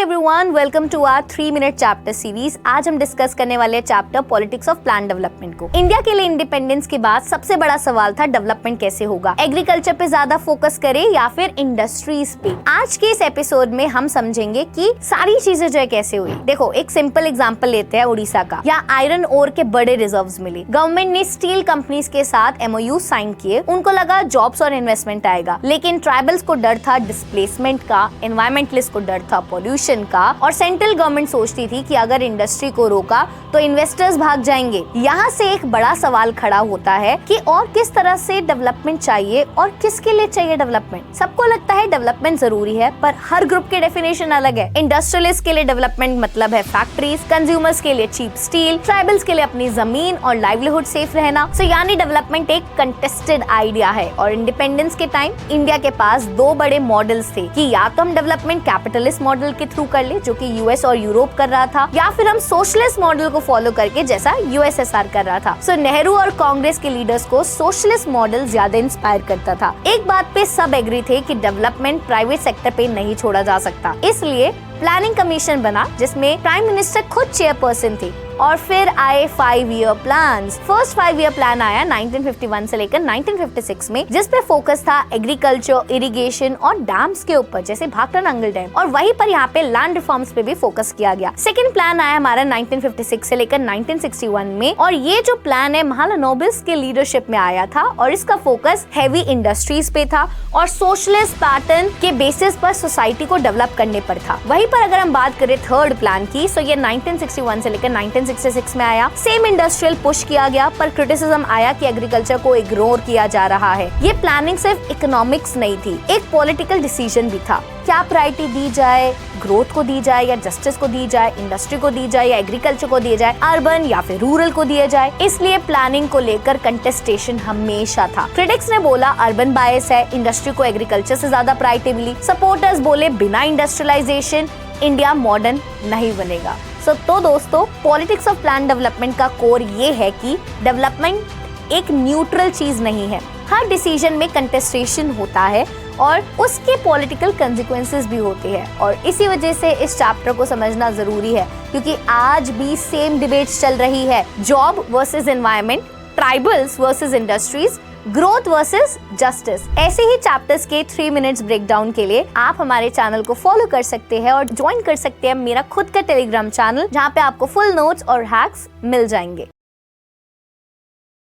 Everyone, welcome to our 3 minute chapter series. आज हम discuss करने वाले हैं chapter politics of plan development को। इंडिया के लिए इंडिपेंडेंस के बाद सबसे बड़ा सवाल था डेवलपमेंट कैसे होगा, एग्रीकल्चर पे ज्यादा फोकस करें या फिर इंडस्ट्रीज पे। आज के इस एपिसोड में हम समझेंगे कि सारी चीजें जो है कैसे हुई। देखो, एक सिंपल एग्जांपल लेते हैं उड़ीसा का। यहाँ आयरन ओर के बड़े रिजर्व्स मिले, गवर्नमेंट ने स्टील कंपनीज के साथ MOU साइन किए, उनको लगा जॉब्स और इन्वेस्टमेंट आएगा, लेकिन ट्राइबल्स को डर था डिस्प्लेसमेंट का, एनवायरमेंटलिस्ट को डर था पॉल्यूशन का, और सेंट्रल गवर्नमेंट सोचती थी कि अगर इंडस्ट्री को रोका तो इन्वेस्टर्स भाग जाएंगे। यहाँ से एक बड़ा सवाल खड़ा होता है कि और किस तरह से डेवलपमेंट चाहिए और किसके लिए चाहिए डेवलपमेंट। सबको लगता है डेवलपमेंट जरूरी है, पर हर ग्रुप की डेफिनेशन अलग है। इंडस्ट्रियलिस्ट के लिए डेवलपमेंट मतलब है फैक्ट्रीज, कंज्यूमर्स के लिए चीप स्टील, ट्राइबल्स के लिए अपनी जमीन और लाइवलीहुड सेफ रहना। सो यानी डेवलपमेंट एक कंटेस्टेड आइडिया है। और इंडिपेंडेंस के टाइम इंडिया के पास दो बड़े मॉडल्स थे कि या तो हम डेवलपमेंट कैपिटलिस्ट मॉडल के थ्रू कर ले, जो कि US और यूरोप कर रहा था, या फिर हम सोशलिस्ट मॉडल को फॉलो करके जैसा USSR कर रहा था। सो नेहरू और कांग्रेस के लीडर्स को सोशलिस्ट मॉडल ज्यादा इंस्पायर करता था। एक बात पे सब एग्री थे कि डेवलपमेंट प्राइवेट सेक्टर पे नहीं छोड़ा जा सकता, इसलिए प्लानिंग कमीशन बना जिसमें प्राइम मिनिस्टर खुद चेयरपर्सन थे। और फिर आए 5 year plans. First 5 year plan आया 1951 से लेकर 1956 में, जिसपे फोकस था एग्रीकल्चर, इरिगेशन और डैम्स के ऊपर, जैसे भाखड़ा नंगल डैम, और वहीं पर यहाँ पे लैंड रिफॉर्म्स पे भी फोकस किया गया। सेकंड प्लान आया हमारा 1956 से लेकर 1961 में, और ये जो प्लान है महालनोबिस के लीडरशिप में आया था, और इसका फोकस हैवी इंडस्ट्रीज पे था और सोशलिस्ट पैटर्न के बेसिस पर सोसाइटी को डेवलप करने पर था। वहीं पर अगर हम बात करें थर्ड प्लान की, सो ये 1961 से लेकर 1966 में आया। सेम इंडस्ट्रियल पुश किया गया, पर क्रिटिसिज्म आया कि एग्रीकल्चर को इग्नोर किया जा रहा है। ये प्लानिंग सिर्फ इकोनॉमिक्स नहीं थी, एक पॉलिटिकल डिसीजन भी था। क्या प्रायोरिटी दी जाए, ग्रोथ को दी जाए या जस्टिस को दी जाए, इंडस्ट्री को दी जाए या एग्रीकल्चर को दिया जाए, अर्बन या फिर रूरल को दिया जाए। इसलिए प्लानिंग को लेकर कंटेस्टेशन हमेशा था। क्रिटिक्स ने बोला अर्बन बायस है, इंडस्ट्री को एग्रीकल्चर से ज्यादा प्रायोरिटी मिली। सपोर्टर्स बोले बिना इंडस्ट्रियलाइजेशन इंडिया मॉडर्न नहीं बनेगा। तो दोस्तों, पॉलिटिक्स ऑफ प्लान डेवलपमेंट का कोर ये है कि डेवलपमेंट एक न्यूट्रल चीज नहीं है। हर डिसीजन में कंटेस्टेशन होता है और उसके पॉलिटिकल कंसिक्वेंसेस भी होते हैं, और इसी वजह से इस चैप्टर को समझना जरूरी है, क्योंकि आज भी सेम डिबेट्स चल रही है। Job versus environment, tribals versus industries, growth versus justice. ऐसे ही चैप्टर्स के 3 मिनट्स ब्रेकडाउन के लिए आप हमारे चैनल को फॉलो कर सकते हैं और ज्वाइन कर सकते हैं मेरा खुद का टेलीग्राम चैनल, जहाँ पे आपको फुल नोट्स और हैक्स मिल जाएंगे।